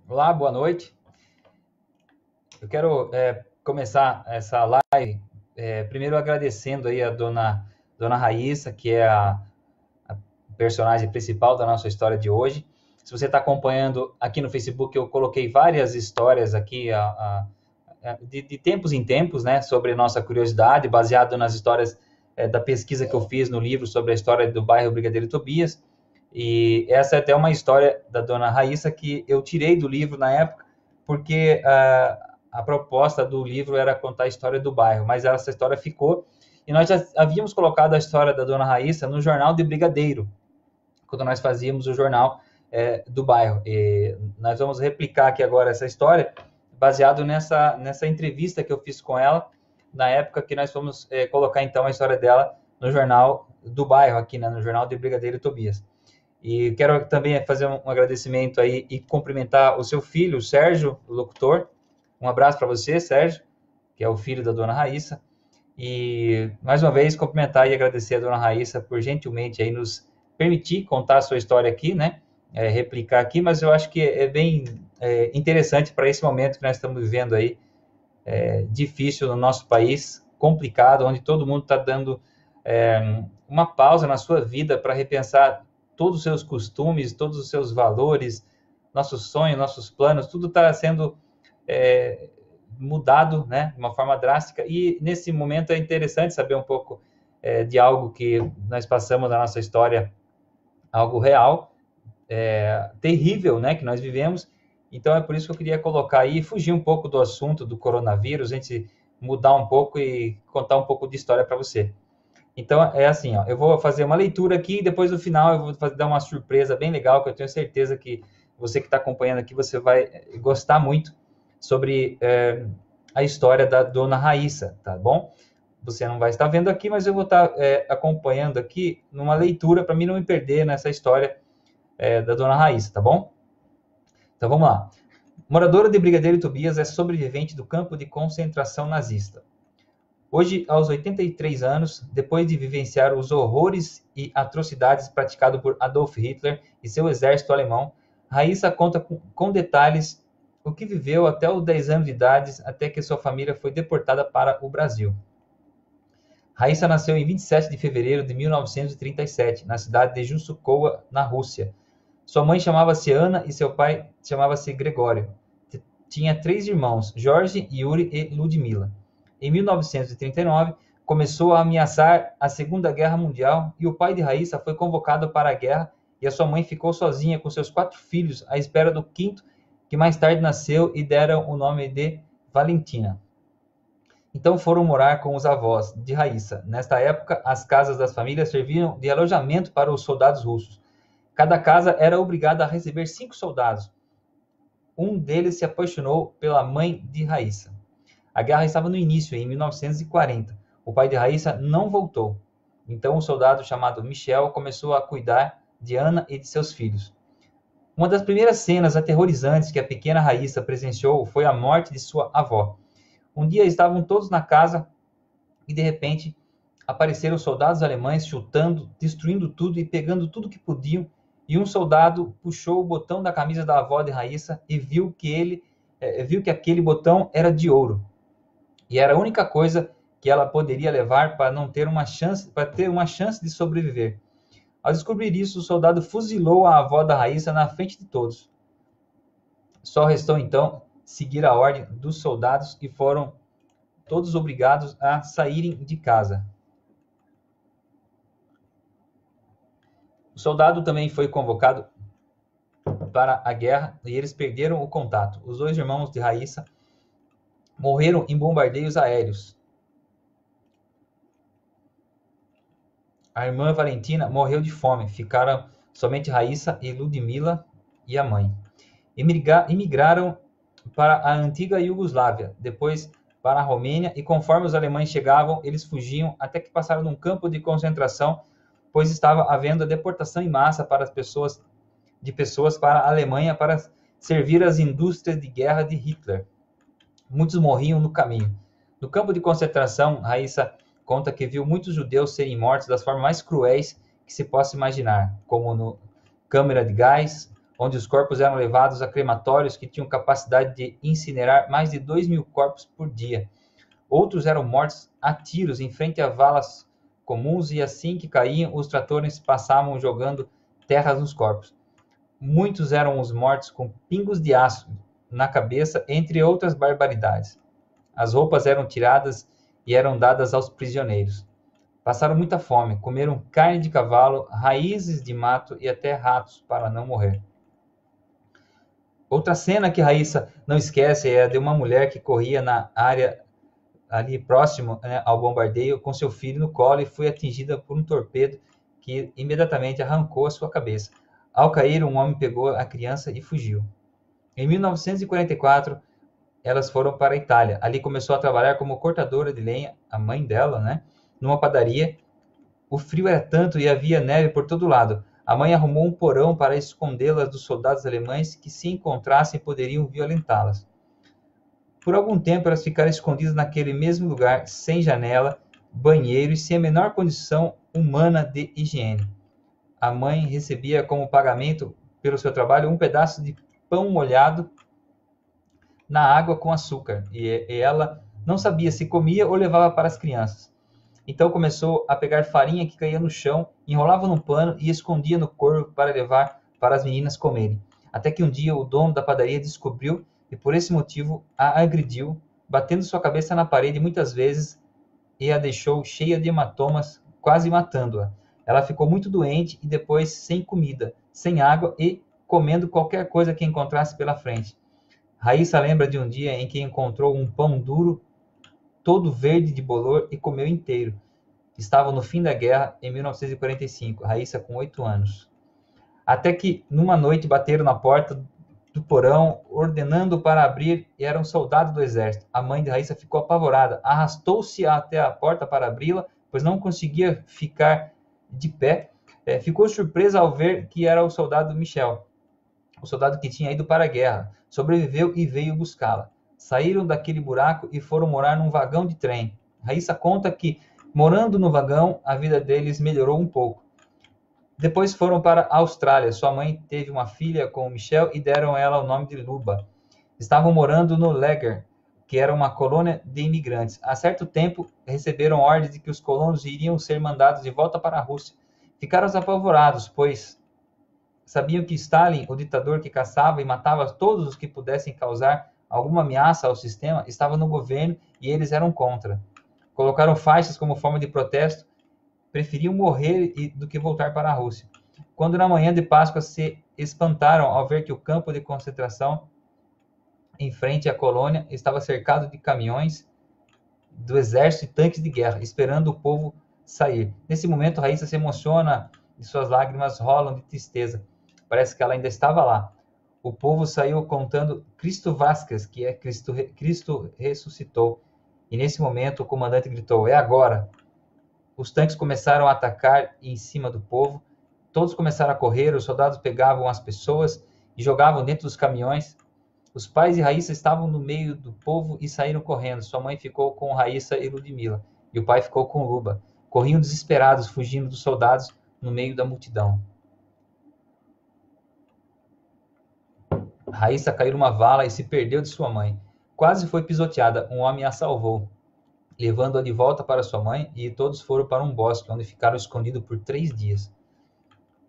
Olá, boa noite. Eu quero começar essa live primeiro agradecendo aí a dona Raíssa, que é a personagem principal da nossa história de hoje. Se você está acompanhando aqui no Facebook, eu coloquei várias histórias aqui de tempos em tempos, né, sobre nossa curiosidade, baseado nas histórias da pesquisa que eu fiz no livro sobre a história do bairro Brigadeiro Tobias. E essa é até uma história da dona Raíssa que eu tirei do livro na época, porque a proposta do livro era contar a história do bairro, mas essa história ficou. E nós já havíamos colocado a história da dona Raíssa no jornal de Brigadeiro, quando nós fazíamos o jornal do bairro. E nós vamos replicar aqui agora essa história, baseado nessa entrevista que eu fiz com ela, na época que nós fomos colocar então a história dela no jornal do bairro, aqui, né, no jornal de Brigadeiro Tobias. E quero também fazer um agradecimento aí e cumprimentar o seu filho, o Sérgio, o locutor. Um abraço para você, Sérgio, que é o filho da dona Raíssa. E, mais uma vez, cumprimentar e agradecer a dona Raíssa por gentilmente aí nos permitir contar a sua história aqui, né? Replicar aqui, mas eu acho que é bem interessante para esse momento que nós estamos vivendo aí, difícil no nosso país, complicado, onde todo mundo está dando uma pausa na sua vida para repensar todos os seus costumes, todos os seus valores, nossos sonhos, nossos planos, tudo está sendo mudado, né, de uma forma drástica. E nesse momento é interessante saber um pouco de algo que nós passamos na nossa história, algo real, terrível, né, que nós vivemos. Então é por isso que eu queria colocar aí, fugir um pouco do assunto do coronavírus, a gente mudar um pouco e contar um pouco de história para você. Então é assim, ó, eu vou fazer uma leitura aqui e depois no final eu vou dar uma surpresa bem legal, que eu tenho certeza que você que está acompanhando aqui, você vai gostar muito sobre a história da dona Raíssa, tá bom? Você não vai estar vendo aqui, mas eu vou estar acompanhando aqui numa leitura para mim não me perder nessa história da dona Raíssa, tá bom? Então vamos lá. Moradora de Brigadeiro Tobias é sobrevivente do campo de concentração nazista. Hoje, aos 83 anos, depois de vivenciar os horrores e atrocidades praticados por Adolf Hitler e seu exército alemão, Raíssa conta com detalhes o que viveu até os 10 anos de idade, até que sua família foi deportada para o Brasil. Raíssa nasceu em 27 de fevereiro de 1937, na cidade de Jussukowa, na Rússia. Sua mãe chamava-se Ana e seu pai chamava-se Gregório. Tinha 3 irmãos, Jorge, Yuri e Ludmila. Em 1939, começou a ameaçar a Segunda Guerra Mundial e o pai de Raíssa foi convocado para a guerra e a sua mãe ficou sozinha com seus 4 filhos à espera do quinto, que mais tarde nasceu e deram o nome de Valentina. Então foram morar com os avós de Raíssa. Nesta época, as casas das famílias serviam de alojamento para os soldados russos. Cada casa era obrigada a receber 5 soldados. Um deles se apaixonou pela mãe de Raíssa. A guerra estava no início, em 1940. O pai de Raíssa não voltou. Então o soldado chamado Michel começou a cuidar de Ana e de seus filhos. Uma das primeiras cenas aterrorizantes que a pequena Raíssa presenciou foi a morte de sua avó. Um dia estavam todos na casa e de repente apareceram soldados alemães chutando, destruindo tudo e pegando tudo que podiam, e um soldado puxou o botão da camisa da avó de Raíssa e viu que aquele botão era de ouro. E era a única coisa que ela poderia levar para não ter uma chance, para ter uma chance de sobreviver. Ao descobrir isso, o soldado fuzilou a avó da Raíssa na frente de todos. Só restou então seguir a ordem dos soldados e foram todos obrigados a saírem de casa. O soldado também foi convocado para a guerra e eles perderam o contato. Os 2 irmãos de Raíssa morreram em bombardeios aéreos. A irmã Valentina morreu de fome. Ficaram somente Raíssa e Ludmila e a mãe. Emigraram para a antiga Iugoslávia, depois para a Romênia, e conforme os alemães chegavam, eles fugiam até que passaram num campo de concentração, pois estava havendo a deportação em massa de pessoas para a Alemanha para servir as indústrias de guerra de Hitler. Muitos morriam no caminho. No campo de concentração, Raíssa conta que viu muitos judeus serem mortos das formas mais cruéis que se possa imaginar, como no câmara de gás onde os corpos eram levados a crematórios que tinham capacidade de incinerar mais de 2.000 corpos por dia. Outros eram mortos a tiros em frente a valas comuns e assim que caíam, os tratores passavam jogando terras nos corpos. Muitos eram os mortos com pingos de aço na cabeça, entre outras barbaridades. As roupas eram tiradas e eram dadas aos prisioneiros. Passaram muita fome, comeram carne de cavalo, raízes de mato e até ratos para não morrer. Outra cena que Raíssa não esquece é a de uma mulher que corria na área ali próximo, né, ao bombardeio com seu filho no colo e foi atingida por um torpedo que imediatamente arrancou a sua cabeça. Ao cair, um homem pegou a criança e fugiu. Em 1944, elas foram para a Itália. Ali começou a trabalhar como cortadora de lenha, a mãe dela, né, numa padaria. O frio era tanto e havia neve por todo lado. A mãe arrumou um porão para escondê-las dos soldados alemães que, se encontrassem, poderiam violentá-las. Por algum tempo, elas ficaram escondidas naquele mesmo lugar, sem janela, banheiro e sem a menor condição humana de higiene. A mãe recebia como pagamento pelo seu trabalho um pedaço de pão molhado na água com açúcar, e ela não sabia se comia ou levava para as crianças. Então começou a pegar farinha que caía no chão, enrolava num pano e escondia no corpo para levar para as meninas comerem. Até que um dia o dono da padaria descobriu e por esse motivo a agrediu, batendo sua cabeça na parede muitas vezes e a deixou cheia de hematomas, quase matando-a. Ela ficou muito doente e depois sem comida, sem água e comendo qualquer coisa que encontrasse pela frente. Raíssa lembra de um dia em que encontrou um pão duro, todo verde de bolor, e comeu inteiro. Estavam no fim da guerra, em 1945, Raíssa com 8 anos. Até que, numa noite, bateram na porta do porão, ordenando para abrir, e era um soldado do exército. A mãe de Raíssa ficou apavorada, arrastou-se até a porta para abri-la, pois não conseguia ficar de pé. Ficou surpresa ao ver que era o soldado Michel, o soldado que tinha ido para a guerra. Sobreviveu e veio buscá-la. Saíram daquele buraco e foram morar num vagão de trem. Raíssa conta que, morando no vagão, a vida deles melhorou um pouco. Depois foram para a Austrália. Sua mãe teve uma filha com o Michel e deram a ela o nome de Luba. Estavam morando no Lager, que era uma colônia de imigrantes. Há certo tempo, receberam ordens de que os colonos iriam ser mandados de volta para a Rússia. Ficaram apavorados, pois sabiam que Stalin, o ditador que caçava e matava todos os que pudessem causar alguma ameaça ao sistema, estava no governo e eles eram contra. Colocaram faixas como forma de protesto, preferiam morrer do que voltar para a Rússia. Quando na manhã de Páscoa se espantaram ao ver que o campo de concentração em frente à colônia estava cercado de caminhões do exército e tanques de guerra, esperando o povo sair. Nesse momento, Raíssa se emociona e suas lágrimas rolam de tristeza. Parece que ela ainda estava lá. O povo saiu contando Cristo Vasquez, que é Cristo ressuscitou. E nesse momento o comandante gritou: é agora! Os tanques começaram a atacar em cima do povo. Todos começaram a correr, os soldados pegavam as pessoas e jogavam dentro dos caminhões. Os pais de Raíssa estavam no meio do povo e saíram correndo. Sua mãe ficou com Raíssa e Ludmila, e o pai ficou com Luba. Corriam desesperados, fugindo dos soldados no meio da multidão. Raíssa caiu numa vala e se perdeu de sua mãe. Quase foi pisoteada. Um homem a salvou, levando-a de volta para sua mãe, e todos foram para um bosque, onde ficaram escondidos por 3 dias.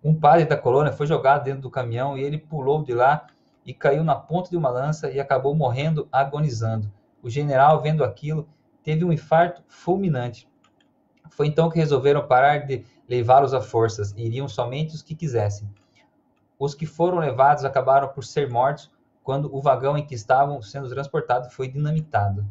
Um padre da colônia foi jogado dentro do caminhão e ele pulou de lá e caiu na ponta de uma lança e acabou morrendo agonizando. O general, vendo aquilo, teve um infarto fulminante. Foi então que resolveram parar de levá-los a forças, e iriam somente os que quisessem. Os que foram levados acabaram por ser mortos quando o vagão em que estavam sendo transportados foi dinamitado.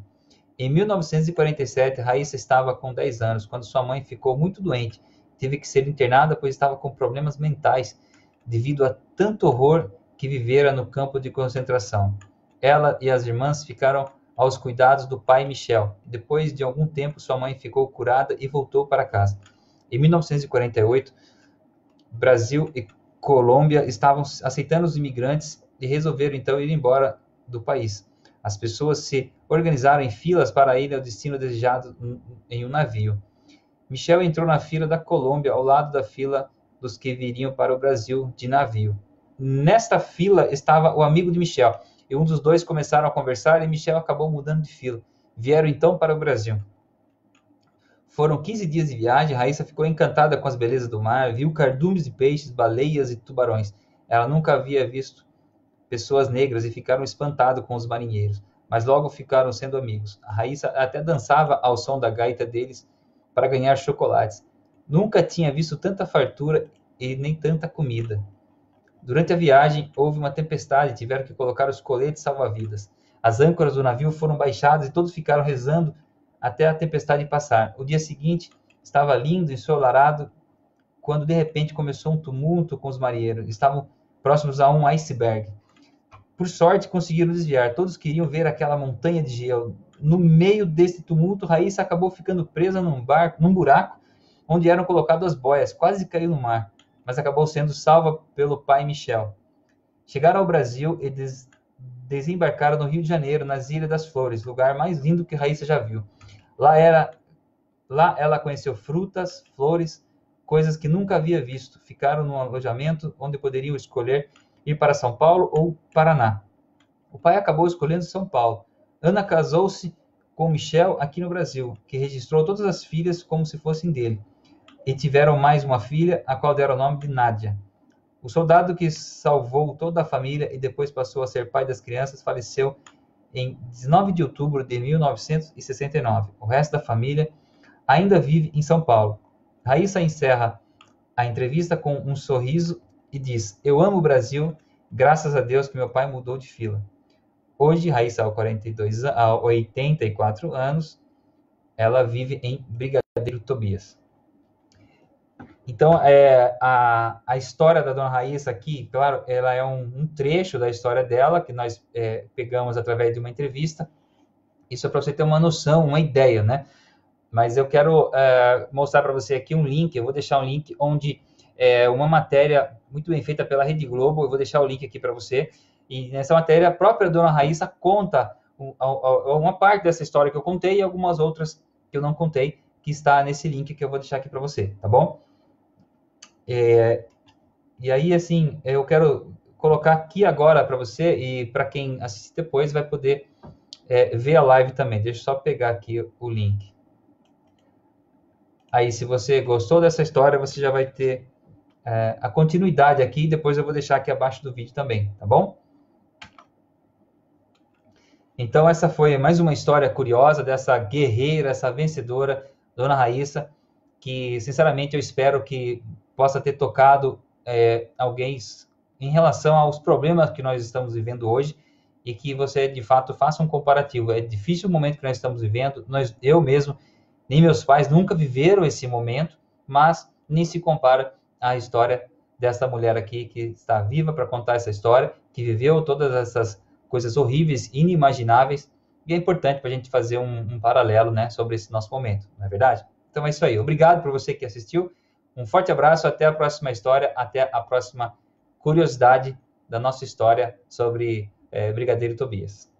Em 1947, Raíssa estava com 10 anos, quando sua mãe ficou muito doente. Teve que ser internada, pois estava com problemas mentais, devido a tanto horror que vivera no campo de concentração. Ela e as irmãs ficaram aos cuidados do pai Michel. Depois de algum tempo, sua mãe ficou curada e voltou para casa. Em 1948, Brasil e Colômbia estavam aceitando os imigrantes e resolveram então ir embora do país. As pessoas se organizaram em filas para ir ao destino desejado em um navio. Michel entrou na fila da Colômbia, ao lado da fila dos que viriam para o Brasil de navio. nesta fila estava o amigo de Michel, e um dos dois começaram a conversar e Michel acabou mudando de fila. Vieram então para o Brasil. Foram 15 dias de viagem, Raíssa ficou encantada com as belezas do mar, viu cardumes de peixes, baleias e tubarões. Ela nunca havia visto pessoas negras e ficaram espantados com os marinheiros, mas logo ficaram sendo amigos. A Raíssa até dançava ao som da gaita deles para ganhar chocolates. Nunca tinha visto tanta fartura e nem tanta comida. Durante a viagem, houve uma tempestade e tiveram que colocar os coletes salva-vidas. As âncoras do navio foram baixadas e todos ficaram rezando até a tempestade passar. O dia seguinte estava lindo e ensolarado, quando de repente começou um tumulto com os marinheiros. Estavam próximos a um iceberg. Por sorte, conseguiram desviar. Todos queriam ver aquela montanha de gelo. No meio desse tumulto, Raíssa acabou ficando presa num buraco, onde eram colocadas as boias. Quase caiu no mar, mas acabou sendo salva pelo pai Michel. Chegaram ao Brasil e desembarcaram no Rio de Janeiro, nas Ilhas das Flores, lugar mais lindo que Raíssa já viu. Lá ela conheceu frutas, flores, coisas que nunca havia visto. Ficaram num alojamento onde poderiam escolher ir para São Paulo ou Paraná. O pai acabou escolhendo São Paulo. Ana casou-se com Michel aqui no Brasil, que registrou todas as filhas como se fossem dele. E tiveram mais uma filha, a qual deram o nome de Nádia. O soldado que salvou toda a família e depois passou a ser pai das crianças faleceu em 19 de outubro de 1969. O resto da família ainda vive em São Paulo. Raíssa encerra a entrevista com um sorriso e diz: eu amo o Brasil, graças a Deus que meu pai mudou de fila. Hoje, Raíssa, aos 84 anos, ela vive em Brigadeiro Tobias. Então, a história da Dona Raíssa aqui, claro, ela é um trecho da história dela, que nós pegamos através de uma entrevista. Isso é para você ter uma noção, uma ideia, né? Mas eu quero mostrar para você aqui um link, eu vou deixar um link onde uma matéria muito bem feita pela Rede Globo, eu vou deixar o link aqui para você, e nessa matéria a própria Dona Raíssa conta uma parte dessa história que eu contei e algumas outras que eu não contei, que está nesse link que eu vou deixar aqui para você, tá bom? E aí, assim, eu quero colocar aqui agora para você, e para quem assistir depois vai poder ver a live também. Deixa eu só pegar aqui o link. Aí, se você gostou dessa história, você já vai ter a continuidade aqui, depois eu vou deixar aqui abaixo do vídeo também, tá bom? Então, essa foi mais uma história curiosa dessa guerreira, essa vencedora, Dona Raíssa, que, sinceramente, eu espero que possa ter tocado alguém em relação aos problemas que nós estamos vivendo hoje, e que você, de fato, faça um comparativo. É difícil o momento que nós estamos vivendo, eu mesmo, nem meus pais nunca viveram esse momento, mas nem se compara à história dessa mulher aqui, que está viva para contar essa história, que viveu todas essas coisas horríveis, inimagináveis, e é importante para a gente fazer um paralelo, né, sobre esse nosso momento, não é verdade? Então é isso aí. Obrigado por você que assistiu. Um forte abraço, até a próxima história, até a próxima curiosidade da nossa história sobre Brigadeiro Tobias.